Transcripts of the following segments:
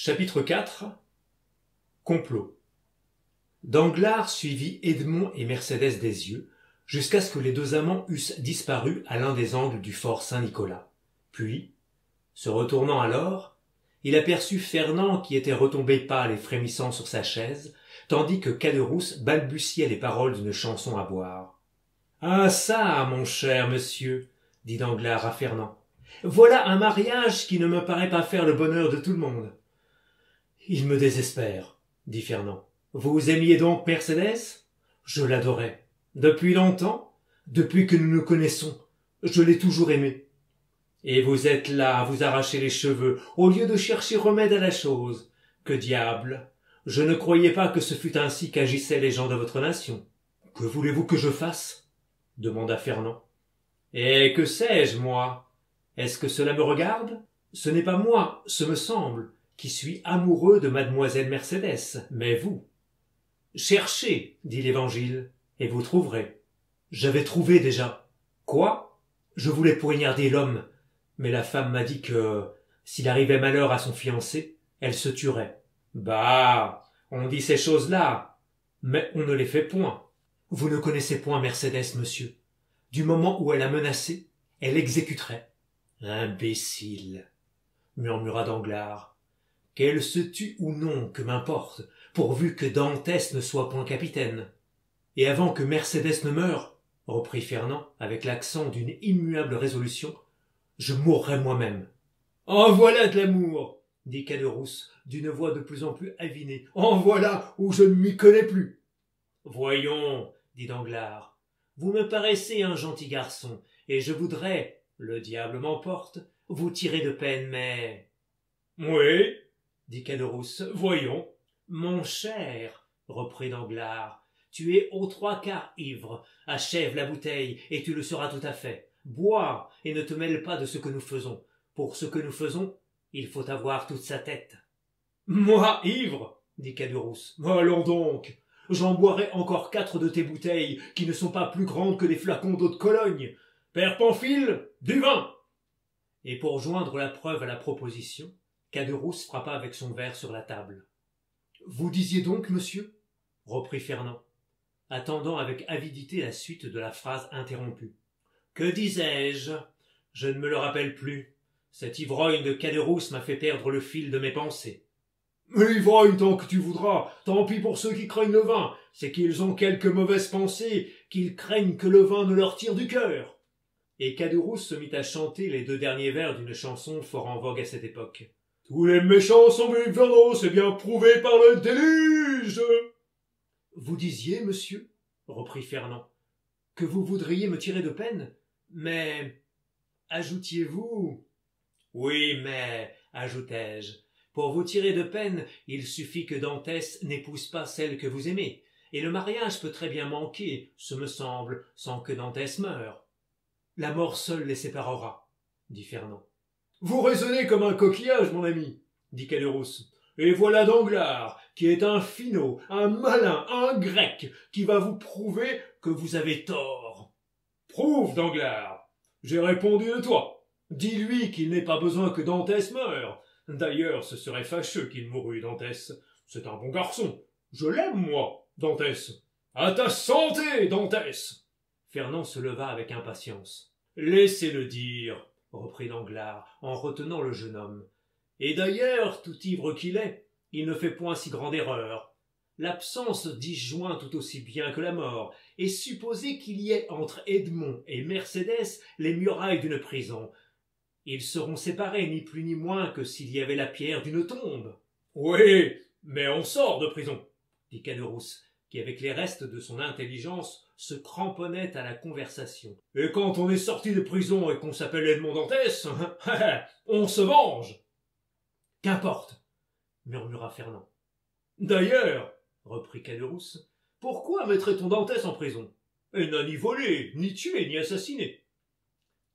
Chapitre 4. Complot. Danglars suivit Edmond et Mercédès des yeux, jusqu'à ce que les deux amants eussent disparu à l'un des angles du fort Saint-Nicolas. Puis, se retournant alors, il aperçut Fernand qui était retombé pâle et frémissant sur sa chaise, tandis que Caderousse balbutiait les paroles d'une chanson à boire. « Ah ça, mon cher monsieur, dit Danglars à Fernand, voilà un mariage qui ne me paraît pas faire le bonheur de tout le monde. Il me désespère, dit Fernand. Vous aimiez donc Mercédès? Je l'adorais. Depuis longtemps, depuis que nous nous connaissons, je l'ai toujours aimée. Et vous êtes là à vous arracher les cheveux, au lieu de chercher remède à la chose. Que diable! Je ne croyais pas que ce fût ainsi qu'agissaient les gens de votre nation. Que voulez-vous que je fasse? Demanda Fernand. Et que sais-je, moi? Est-ce que cela me regarde? Ce n'est pas moi, ce me semble, qui suis amoureux de mademoiselle Mercédès, mais vous. Cherchez, dit l'Évangile, et vous trouverez. J'avais trouvé déjà. Quoi? Je voulais poignarder l'homme, mais la femme m'a dit que, s'il arrivait malheur à son fiancé, elle se tuerait. Bah, on dit ces choses-là, mais on ne les fait point. Vous ne connaissez point Mercédès, monsieur. Du moment où elle a menacé, elle exécuterait. Imbécile, murmura Danglars. Qu'elle se tue ou non, que m'importe, pourvu que Dantès ne soit point capitaine. Et avant que Mercédès ne meure, reprit Fernand avec l'accent d'une immuable résolution, je mourrai moi-même. En voilà de l'amour, dit Caderousse d'une voix de plus en plus avinée. En voilà où je ne m'y connais plus. Voyons, dit Danglars, vous me paraissez un gentil garçon, et je voudrais, le diable m'emporte, vous tirer de peine, mais... Oui, dit Caderousse, voyons. Mon cher, reprit Danglars, tu es aux trois quarts ivre. Achève la bouteille, et tu le seras tout à fait. Bois, et ne te mêle pas de ce que nous faisons. Pour ce que nous faisons, il faut avoir toute sa tête. Moi, ivre, dit Caderousse. Allons donc. J'en boirai encore 4 de tes bouteilles, qui ne sont pas plus grandes que des flacons d'eau de Cologne. Père Pamphile, du vin. Et pour joindre la preuve à la proposition, Caderousse frappa avec son verre sur la table. « Vous disiez donc, monsieur ?» reprit Fernand, attendant avec avidité la suite de la phrase interrompue. « Que disais-je? Je ne me le rappelle plus. Cet ivrogne de Caderousse m'a fait perdre le fil de mes pensées. »« Ivrogne tant que tu voudras, tant pis pour ceux qui craignent le vin, c'est qu'ils ont quelque mauvaise pensée, qu'ils craignent que le vin ne leur tire du cœur. » Et Caderousse se mit à chanter les 2 derniers vers d'une chanson fort en vogue à cette époque. « Tous les méchants sont infernaux, c'est bien prouvé par le déluge. » Vous disiez, monsieur, reprit Fernand, que vous voudriez me tirer de peine, mais ajoutiez-vous. Oui, mais, ajoutai-je, pour vous tirer de peine, il suffit que Dantès n'épouse pas celle que vous aimez, et le mariage peut très bien manquer, ce me semble, sans que Dantès meure. La mort seule les séparera, dit Fernand. Vous raisonnez comme un coquillage, mon ami, dit Caderousse. Et voilà Danglars, qui est un finaud, un malin, un grec, qui va vous prouver que vous avez tort. Prouve, Danglars. J'ai répondu de toi. Dis-lui qu'il n'est pas besoin que Dantès meure. D'ailleurs, ce serait fâcheux qu'il mourût, Dantès. C'est un bon garçon. Je l'aime, moi, Dantès. À ta santé, Dantès. Fernand se leva avec impatience. Laissez-le dire, reprit Danglars, en retenant le jeune homme. Et d'ailleurs, tout ivre qu'il est, il ne fait point si grande erreur. L'absence disjoint tout aussi bien que la mort, et supposez qu'il y ait entre Edmond et Mercédès les murailles d'une prison. Ils seront séparés, ni plus ni moins que s'il y avait la pierre d'une tombe. Oui, mais on sort de prison, dit Caderousse, qui, avec les restes de son intelligence, se cramponnait à la conversation. Et quand on est sorti de prison et qu'on s'appelle Edmond Dantès, on se venge. Qu'importe, murmura Fernand. D'ailleurs, reprit Caderousse, pourquoi mettrait-on Dantès en prison? Il n'a ni volé, ni tué, ni assassiné.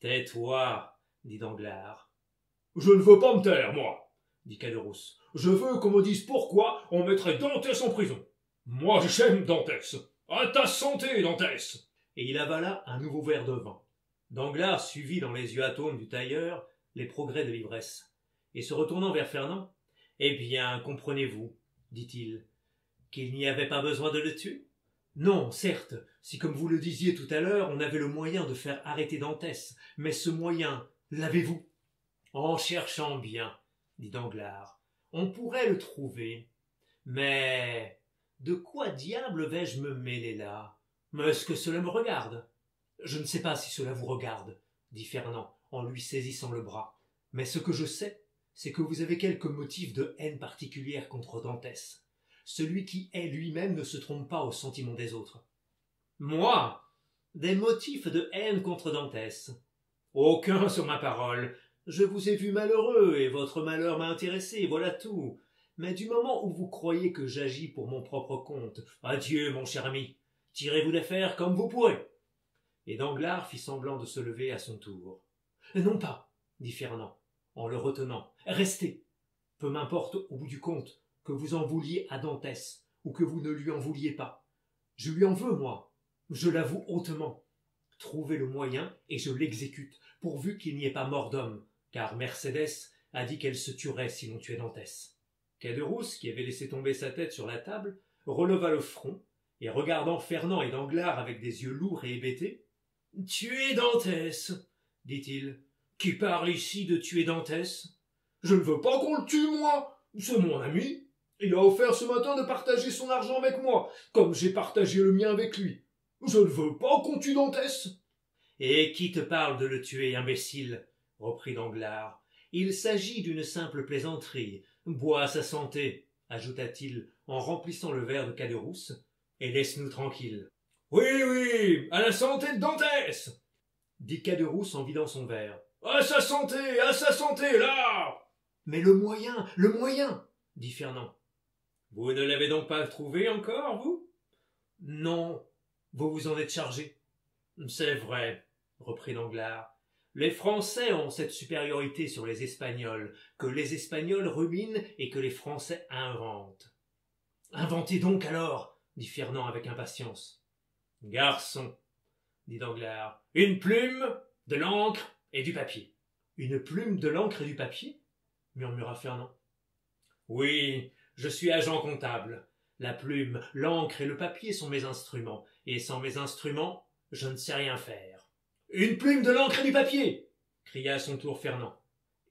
Tais-toi, dit Danglars. Je ne veux pas me taire, moi, dit Caderousse. Je veux qu'on me dise pourquoi on mettrait Dantès en prison. Moi, j'aime Dantès. À ta santé, Dantès. Et il avala un nouveau verre de vin. Danglars suivit dans les yeux atones du tailleur les progrès de l'ivresse, et se retournant vers Fernand, Eh bien, comprenez-vous, dit-il, qu'il n'y avait pas besoin de le tuer? Non, certes, si comme vous le disiez tout à l'heure, on avait le moyen de faire arrêter Dantès, mais ce moyen, l'avez-vous? En cherchant bien, dit Danglars, on pourrait le trouver. Mais de quoi diable vais-je me mêler là? Est-ce que cela me regarde? Je ne sais pas si cela vous regarde, dit Fernand en lui saisissant le bras. Mais ce que je sais, c'est que vous avez quelque motif de haine particulière contre Dantès. Celui qui hait lui-même ne se trompe pas aux sentiments des autres. Moi? Des motifs de haine contre Dantès? Aucun sur ma parole. Je vous ai vu malheureux, et votre malheur m'a intéressé, voilà tout. Mais du moment où vous croyez que j'agis pour mon propre compte, adieu, mon cher ami, tirez-vous d'affaire comme vous pourrez. Et Danglars fit semblant de se lever à son tour. Non pas, dit Fernand, en le retenant. Restez. Peu m'importe, au bout du compte, que vous en vouliez à Dantès, ou que vous ne lui en vouliez pas. Je lui en veux, moi. Je l'avoue hautement. Trouvez le moyen, et je l'exécute, pourvu qu'il n'y ait pas mort d'homme, car Mercédès a dit qu'elle se tuerait si l'on tuait Dantès. Caderousse, qui avait laissé tomber sa tête sur la table, releva le front, et regardant Fernand et Danglars avec des yeux lourds et hébétés, « Tuer Dantès, dit-il. Qui parle ici de tuer Dantès? Je ne veux pas qu'on le tue, moi. C'est mon ami. Il a offert ce matin de partager son argent avec moi, comme j'ai partagé le mien avec lui. Je ne veux pas qu'on tue Dantès. Et qui te parle de le tuer, imbécile? Reprit Danglars. Il s'agit d'une simple plaisanterie. Bois à sa santé, ajouta-t-il en remplissant le verre de Caderousse, et laisse-nous tranquilles. Oui, oui, à la santé de Dantès, dit Caderousse en vidant son verre. À sa santé, là. Mais le moyen, dit Fernand. Vous ne l'avez donc pas trouvé encore, vous? Non, vous vous en êtes chargé. C'est vrai, reprit Danglars. Les Français ont cette supériorité sur les Espagnols, que les Espagnols ruminent et que les Français inventent. Inventez donc alors, dit Fernand avec impatience. Garçon, dit Danglars, une plume, de l'encre et du papier. Une plume, de l'encre et du papier? Murmura Fernand. Oui, je suis agent comptable. La plume, l'encre et le papier sont mes instruments, et sans mes instruments, je ne sais rien faire. Une plume, de l'encre et du papier, cria à son tour Fernand.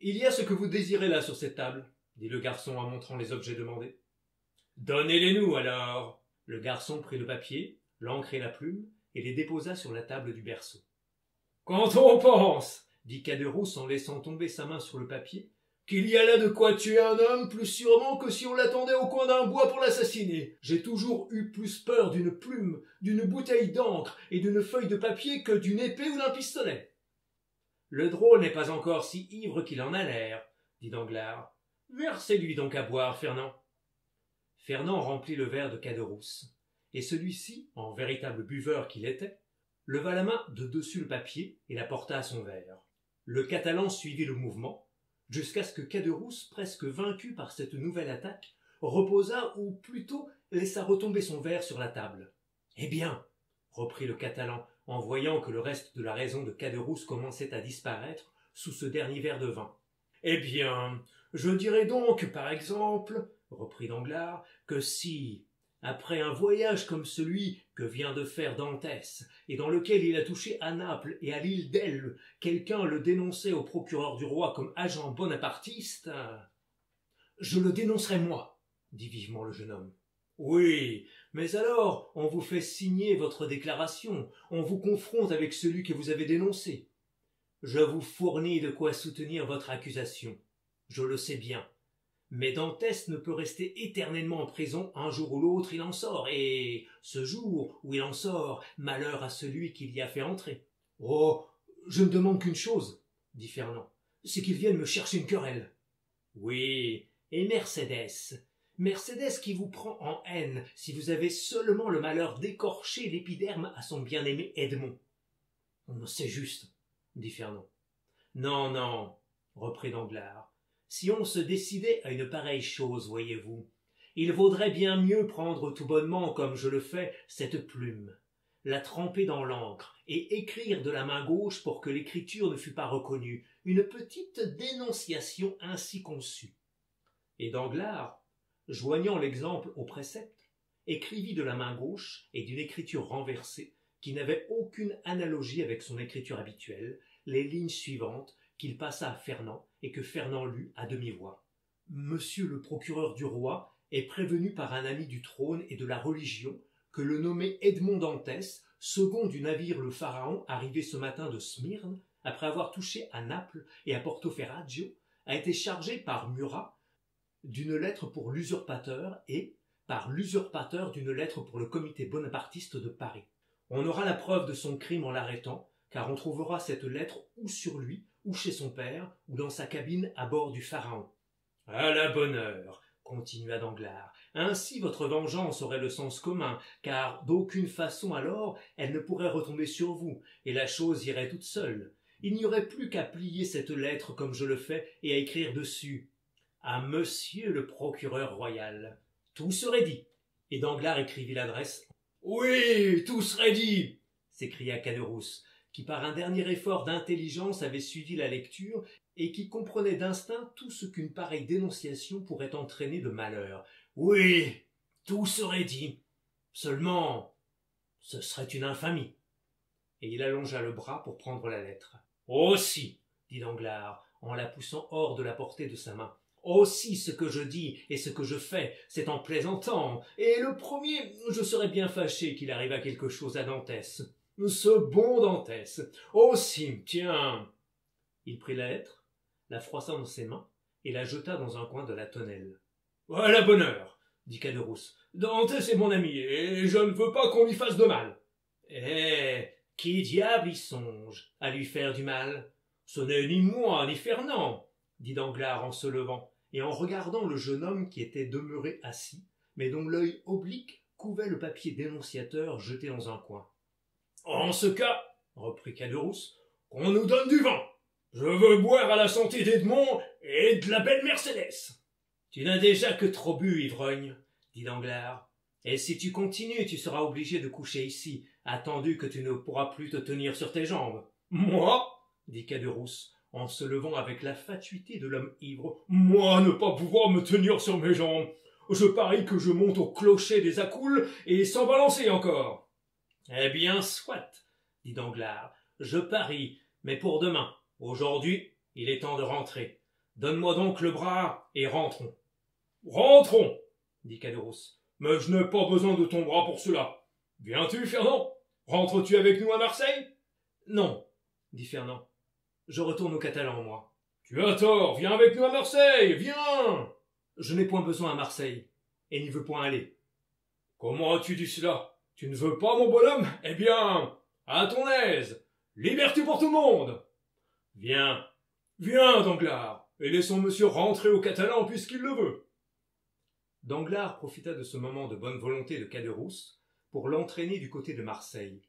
Il y a ce que vous désirez là sur cette table, dit le garçon en montrant les objets demandés. Donnez-les-nous alors. Le garçon prit le papier, l'encre et la plume, et les déposa sur la table du berceau. Quand on pense, dit Caderousse en laissant tomber sa main sur le papier, qu'il y a là de quoi tuer un homme plus sûrement que si on l'attendait au coin d'un bois pour l'assassiner. J'ai toujours eu plus peur d'une plume, d'une bouteille d'encre et d'une feuille de papier que d'une épée ou d'un pistolet. Le drôle n'est pas encore si ivre qu'il en a l'air, dit Danglars. Versez-lui donc à boire, Fernand. Fernand remplit le verre de Caderousse, et celui-ci, en véritable buveur qu'il était, leva la main de dessus le papier et la porta à son verre. Le Catalan suivit le mouvement, jusqu'à ce que Caderousse, presque vaincu par cette nouvelle attaque, reposa ou plutôt laissa retomber son verre sur la table. « Eh bien, reprit le Catalan, en voyant que le reste de la raison de Caderousse commençait à disparaître sous ce dernier verre de vin. « Eh bien, je dirais donc, par exemple, reprit Danglars, que si, après un voyage comme celui que vient de faire Dantès, et dans lequel il a touché à Naples et à l'île d'Elbe, quelqu'un le dénonçait au procureur du roi comme agent bonapartiste... Je le dénoncerai moi, dit vivement le jeune homme. Oui, mais alors on vous fait signer votre déclaration, on vous confronte avec celui que vous avez dénoncé. Je vous fournis de quoi soutenir votre accusation, je le sais bien. Mais Dantès ne peut rester éternellement en prison, un jour ou l'autre il en sort, et ce jour où il en sort, malheur à celui qui l'y a fait entrer. Oh, je ne demande qu'une chose, dit Fernand, c'est qu'il vienne me chercher une querelle. Oui, et Mercédès qui vous prend en haine si vous avez seulement le malheur d'écorcher l'épiderme à son bien-aimé Edmond. C'est juste, dit Fernand. Non, non, reprit Danglars. Si on se décidait à une pareille chose, voyez-vous, il vaudrait bien mieux prendre tout bonnement, comme je le fais, cette plume, la tremper dans l'encre et écrire de la main gauche pour que l'écriture ne fût pas reconnue, une petite dénonciation ainsi conçue. Et Danglars, joignant l'exemple au précepte, écrivit de la main gauche et d'une écriture renversée, qui n'avait aucune analogie avec son écriture habituelle, les lignes suivantes qu'il passa à Fernand et que Fernand lut à demi-voix. « Monsieur le procureur du roi est prévenu par un ami du trône et de la religion que le nommé Edmond Dantès, second du navire le Pharaon arrivé ce matin de Smyrne, après avoir touché à Naples et à Porto Ferraggio, a été chargé par Murat d'une lettre pour l'usurpateur et, par l'usurpateur, d'une lettre pour le comité bonapartiste de Paris. On aura la preuve de son crime en l'arrêtant, car on trouvera cette lettre ou sur lui, ou chez son père, ou dans sa cabine à bord du Pharaon. »« À la bonne heure, continua Danglars. Ainsi votre vengeance aurait le sens commun, car d'aucune façon alors elle ne pourrait retomber sur vous, et la chose irait toute seule. Il n'y aurait plus qu'à plier cette lettre comme je le fais et à écrire dessus « À monsieur le procureur royal ». Tout serait dit. Et Danglars écrivit l'adresse. « Oui, tout serait dit !» s'écria Caderousse, qui par un dernier effort d'intelligence avait suivi la lecture et qui comprenait d'instinct tout ce qu'une pareille dénonciation pourrait entraîner de malheur. « Oui, tout serait dit. Seulement, ce serait une infamie. » Et il allongea le bras pour prendre la lettre. « Aussi, dit Danglars, en la poussant hors de la portée de sa main. Aussi ce que je dis et ce que je fais, c'est en plaisantant, et le premier, je serais bien fâché qu'il arrivât quelque chose à Dantès. Ce bon Dantès. Aussi, tiens. » Il prit la lettre, la froissa dans ses mains, et la jeta dans un coin de la tonnelle. « À la bonne heure, dit Caderousse. Dantès est mon ami, et je ne veux pas qu'on lui fasse de mal. »« Eh, qui diable y songe à lui faire du mal? Ce n'est ni moi, ni Fernand, dit Danglars en se levant, et en regardant le jeune homme qui était demeuré assis, mais dont l'œil oblique couvait le papier dénonciateur jeté dans un coin. « En ce cas, reprit Caderousse, qu'on nous donne du vin. Je veux boire à la santé d'Edmond et de la belle Mercédès. »« Tu n'as déjà que trop bu, ivrogne, dit Danglars. Et si tu continues, tu seras obligé de coucher ici, attendu que tu ne pourras plus te tenir sur tes jambes. »« Moi, dit Caderousse, en se levant avec la fatuité de l'homme ivre, moi ne pas pouvoir me tenir sur mes jambes. Je parie que je monte au clocher des Accoules et sans balancer encore. »« Eh bien, soit, dit Danglars, je parie, mais pour demain. Aujourd'hui, il est temps de rentrer. Donne-moi donc le bras et rentrons. »« Rentrons, dit Caderousse, mais je n'ai pas besoin de ton bras pour cela. Viens-tu, Fernand? Rentres-tu avec nous à Marseille? »« Non, dit Fernand. Je retourne au Catalan, moi. »« Tu as tort, viens avec nous à Marseille, viens !»« Je n'ai point besoin à Marseille, et n'y veux point aller. »« Comment as-tu dit cela? Tu ne veux pas, mon bonhomme? Eh bien, à ton aise, liberté pour tout le monde. Viens, viens, Danglars, et laissons monsieur rentrer au Catalan puisqu'il le veut. » Danglars profita de ce moment de bonne volonté de Caderousse pour l'entraîner du côté de Marseille.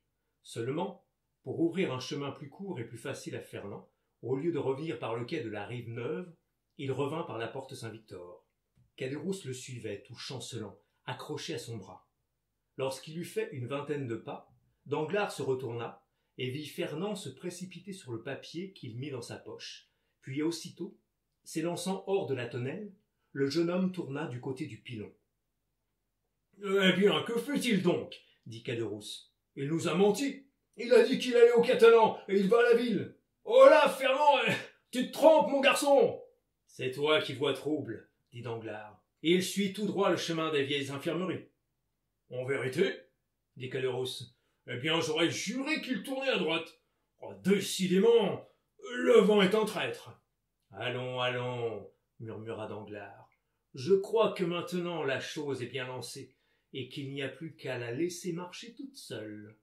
Seulement, pour ouvrir un chemin plus court et plus facile à Fernand, au lieu de revenir par le quai de la Rive-Neuve, il revint par la porte Saint-Victor. Caderousse le suivait, tout chancelant, accroché à son bras. Lorsqu'il eut fait une vingtaine de pas, Danglars se retourna et vit Fernand se précipiter sur le papier qu'il mit dans sa poche. Puis aussitôt, s'élançant hors de la tonnelle, le jeune homme tourna du côté du pilon. « Eh bien, que fait-il donc? Dit Caderousse. « Il nous a menti. Il a dit qu'il allait au Catalan, et il va à la ville. Oh là, Fernand, tu te trompes, mon garçon. »« C'est toi qui vois trouble, dit Danglars. Il suit tout droit le chemin des vieilles infirmeries. »« En vérité, dit Caderousse. Eh bien, j'aurais juré qu'il tournait à droite. Oh, décidément, le vent est un traître. »« Allons, allons, murmura Danglars. Je crois que maintenant la chose est bien lancée, et qu'il n'y a plus qu'à la laisser marcher toute seule.